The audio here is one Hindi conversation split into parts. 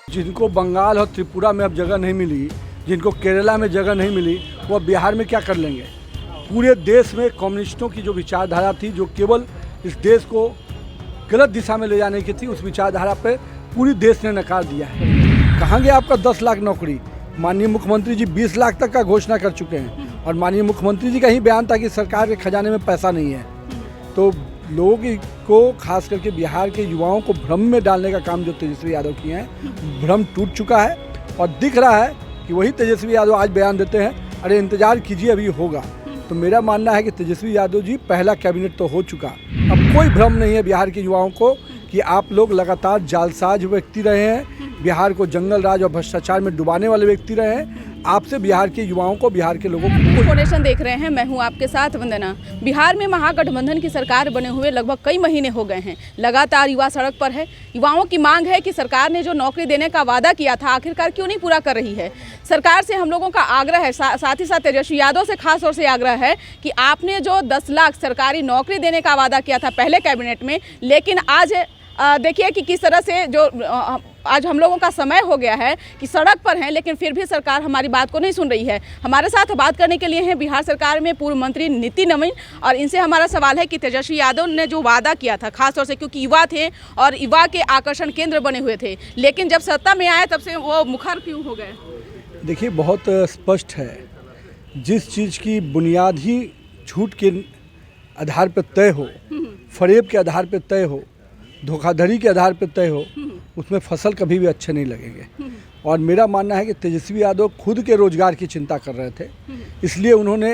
जिनको बंगाल और त्रिपुरा में अब जगह नहीं मिली, जिनको केरला में जगह नहीं मिली, वो अब बिहार में क्या कर लेंगे। पूरे देश में कम्युनिस्टों की जो विचारधारा थी, जो केवल इस देश को गलत दिशा में ले जाने की थी, उस विचारधारा पे पूरी देश ने नकार दिया है। कहाँ गया आपका 10 लाख नौकरी। माननीय मुख्यमंत्री जी 20 लाख तक का घोषणा कर चुके हैं और माननीय मुख्यमंत्री जी का ही बयान था कि सरकार के खजाने में पैसा नहीं है। तो लोगों को, खास करके बिहार के युवाओं को भ्रम में डालने का काम जो तेजस्वी यादव किए हैं, भ्रम टूट चुका है और दिख रहा है कि वही तेजस्वी यादव आज बयान देते हैं, अरे इंतजार कीजिए अभी होगा। तो मेरा मानना है कि तेजस्वी यादव जी पहला कैबिनेट तो हो चुका, अब कोई भ्रम नहीं है बिहार के युवाओं को कि आप लोग लगातार जालसाज व्यक्ति रहे हैं, बिहार को जंगल राज और भ्रष्टाचार में डुबाने वाले व्यक्ति रहे हैं। आपसे बिहार के युवाओं को, बिहार के लोगों को फाउंडेशन देख रहे हैं, मैं हूं आपके साथ वंदना। बिहार में महागठबंधन की सरकार बने हुए लगभग कई महीने हो गए हैं, लगातार युवा सड़क पर है। युवाओं की मांग है कि सरकार ने जो नौकरी देने का वादा किया था, आखिरकार क्यों नहीं पूरा कर रही है। सरकार से हम लोगों का आग्रह है, साथ ही साथ तेजस्वी यादव से खास तौर से आग्रह है कि आपने जो 10 लाख सरकारी नौकरी देने का वादा किया था पहले कैबिनेट में, लेकिन आज देखिए कि किस तरह से जो आज हम लोगों का समय हो गया है कि सड़क पर हैं, लेकिन फिर भी सरकार हमारी बात को नहीं सुन रही है। हमारे साथ बात करने के लिए हैं बिहार सरकार में पूर्व मंत्री निति नवीन, और इनसे हमारा सवाल है कि तेजस्वी यादव ने जो वादा किया था, खासतौर से क्योंकि युवा थे और युवा के आकर्षण केंद्र बने हुए थे, लेकिन जब सत्ता में आए तब से वो मुखर क्यों हो गए। देखिए, बहुत स्पष्ट है, जिस चीज़ की बुनियाद ही झूठ के आधार पर तय हो, फरेब के आधार पर तय हो, धोखाधड़ी के आधार पर तय हो, उसमें फसल कभी भी अच्छे नहीं लगेंगे। और मेरा मानना है कि तेजस्वी यादव खुद के रोजगार की चिंता कर रहे थे, इसलिए उन्होंने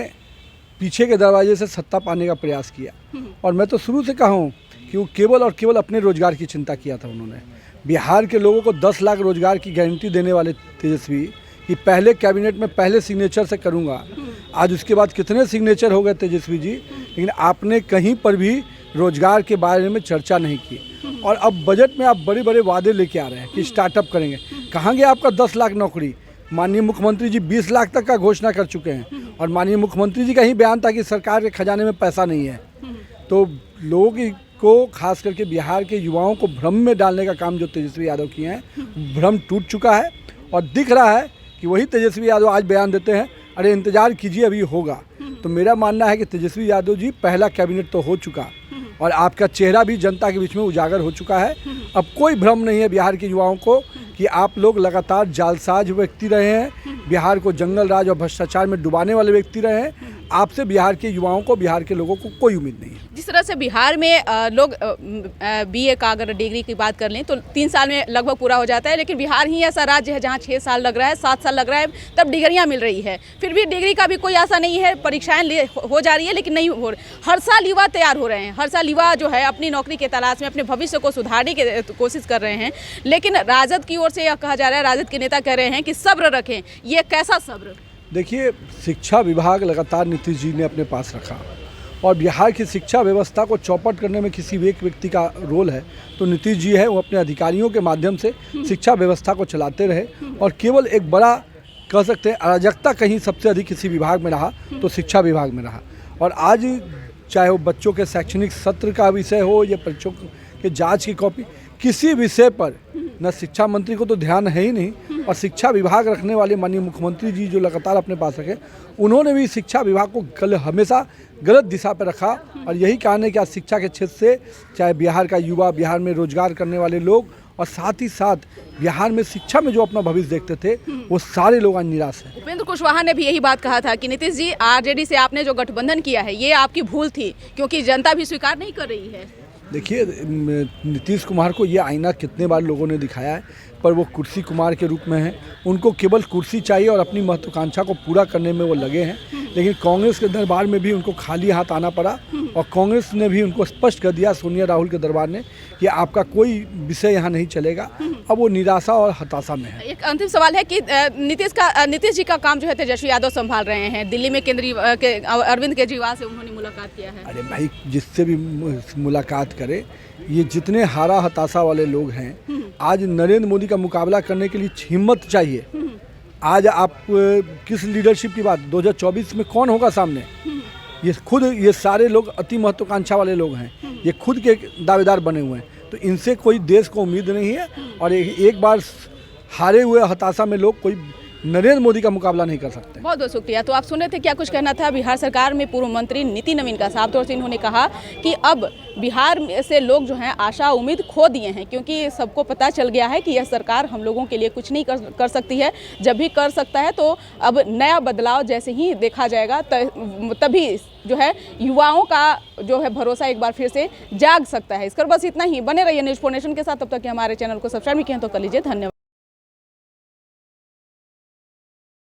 पीछे के दरवाजे से सत्ता पाने का प्रयास किया। और मैं तो शुरू से कहा हूँ कि वो केवल और केवल अपने रोजगार की चिंता किया था। उन्होंने बिहार के लोगों को 10 लाख रोजगार की गारंटी देने वाले तेजस्वी कि पहले कैबिनेट में पहले सिग्नेचर से करूँगा, आज उसके बाद कितने सिग्नेचर हो गए तेजस्वी जी, लेकिन आपने कहीं पर भी रोजगार के बारे में चर्चा नहीं की। और अब बजट में आप बड़े बड़े वादे लेके आ रहे हैं कि स्टार्टअप करेंगे। कहाँ गया आपका 10 लाख नौकरी। माननीय मुख्यमंत्री जी 20 लाख तक का घोषणा कर चुके हैं और माननीय मुख्यमंत्री जी का ही बयान था कि सरकार के खजाने में पैसा नहीं है। तो लोगों को, खास करके बिहार के युवाओं को भ्रम में डालने का काम जो तेजस्वी यादव किए हैं, भ्रम टूट चुका है और दिख रहा है कि वही तेजस्वी यादव आज बयान देते हैं, अरे इंतजार कीजिए अभी होगा। तो मेरा मानना है कि तेजस्वी यादव जी पहला कैबिनेट तो हो चुका और आपका चेहरा भी जनता के बीच में उजागर हो चुका है। अब कोई भ्रम नहीं है बिहार के युवाओं को कि आप लोग लगातार जालसाज व्यक्ति रहे हैं, बिहार को जंगल राज और भ्रष्टाचार में डुबाने वाले व्यक्ति रहे हैं। आपसे बिहार के युवाओं को, बिहार के लोगों को कोई उम्मीद नहीं है। जिस तरह से बिहार में लोग बीए का अगर डिग्री की बात कर लें तो 3 साल में लगभग पूरा हो जाता है, लेकिन बिहार ही ऐसा राज्य है जहां 6 साल लग रहा है, 7 साल लग रहा है, तब डिग्रियां मिल रही है। फिर भी डिग्री का भी कोई आशा नहीं है, परीक्षाएं हो जा रही है लेकिन नहीं हो रही। हर साल युवा तैयार हो रहे हैं, हर साल युवा जो है अपनी नौकरी के तलाश में अपने भविष्य को सुधारने की कोशिश कर रहे हैं, लेकिन राजद की ओर से यह कहा जा रहा है, राजद के नेता कह रहे हैं कि सब्र रखें। ये कैसा सब्र। देखिए, शिक्षा विभाग लगातार नीतीश जी ने अपने पास रखा और बिहार की शिक्षा व्यवस्था को चौपट करने में किसी एक व्यक्ति का रोल है तो नीतीश जी है, वो अपने अधिकारियों के माध्यम से शिक्षा व्यवस्था को चलाते रहे और केवल एक बड़ा कह सकते हैं अराजकता कहीं सबसे अधिक किसी विभाग में रहा तो शिक्षा विभाग में रहा। और आज चाहे वो बच्चों के शैक्षणिक सत्र का विषय हो या बच्चों के जाँच की कॉपी, किसी विषय पर न शिक्षा मंत्री को तो ध्यान है ही नहीं, और शिक्षा विभाग रखने वाले माननीय मुख्यमंत्री जी जो लगातार अपने पास रखे, उन्होंने भी शिक्षा विभाग को हमेशा गलत दिशा पर रखा। और यही कारण है कि आज शिक्षा के क्षेत्र से चाहे बिहार का युवा, बिहार में रोजगार करने वाले लोग और साथ ही साथ बिहार में शिक्षा में जो अपना भविष्य देखते थे, वो सारे लोग आज निराश हैं। उपेंद्र कुशवाहा ने भी यही बात कहा था कि नीतीश जी, आरजेडी से आपने जो गठबंधन किया है ये आपकी भूल थी, क्योंकि जनता भी स्वीकार नहीं कर रही है। देखिए, नीतीश कुमार को ये आईना कितने बार लोगों ने दिखाया है, पर वो कुर्सी कुमार के रूप में हैं। उनको केवल कुर्सी चाहिए और अपनी महत्वाकांक्षा को पूरा करने में वो लगे हैं। लेकिन कांग्रेस के दरबार में भी उनको खाली हाथ आना पड़ा और कांग्रेस ने भी उनको स्पष्ट कर दिया, सोनिया राहुल के दरबार ने, कि आपका कोई विषय यहाँ नहीं चलेगा। अब वो निराशा और हताशा में है। एक अंतिम सवाल है कि नीतीश जी का काम जो है तेजस्वी यादव संभाल रहे हैं। दिल्ली में केंद्रीय अरविंद केजरीवाल से उन्होंने मुलाकात किया है। अरे भाई, जिससे भी मुलाकात करे, ये जितने हारा हताशा वाले लोग हैं, आज नरेंद्र मोदी का मुकाबला करने के लिए हिम्मत चाहिए। आज आप किस लीडरशिप की बात, 2024 में कौन होगा सामने? ये सारे लोग अति महत्वाकांक्षा वाले लोग हैं, ये खुद के दावेदार बने हुए हैं। तो इनसे कोई देश को उम्मीद नहीं है और एक बार हारे हुए हताशा में लोग कोई नरेंद्र मोदी का मुकाबला नहीं कर सकते। बहुत बहुत शुक्रिया। तो आप सुने थे क्या कुछ कहना था बिहार सरकार में पूर्व मंत्री नीति नवीन का। साफ तौर से इन्होंने कहा कि अब बिहार से लोग जो हैं आशा उम्मीद खो दिए हैं, क्योंकि सबको पता चल गया है कि यह सरकार हम लोगों के लिए कुछ नहीं कर सकती है। जब भी कर सकता है तो अब नया बदलाव जैसे ही देखा जाएगा तभी जो है युवाओं का जो है भरोसा एक बार फिर से जाग सकता है। इस पर बस इतना ही। बने रहिए न्यूज़ 4 नेशन के साथ। तब तक कि हमारे चैनल को सब्सक्राइब नहीं किया तो कर लीजिए। धन्यवाद।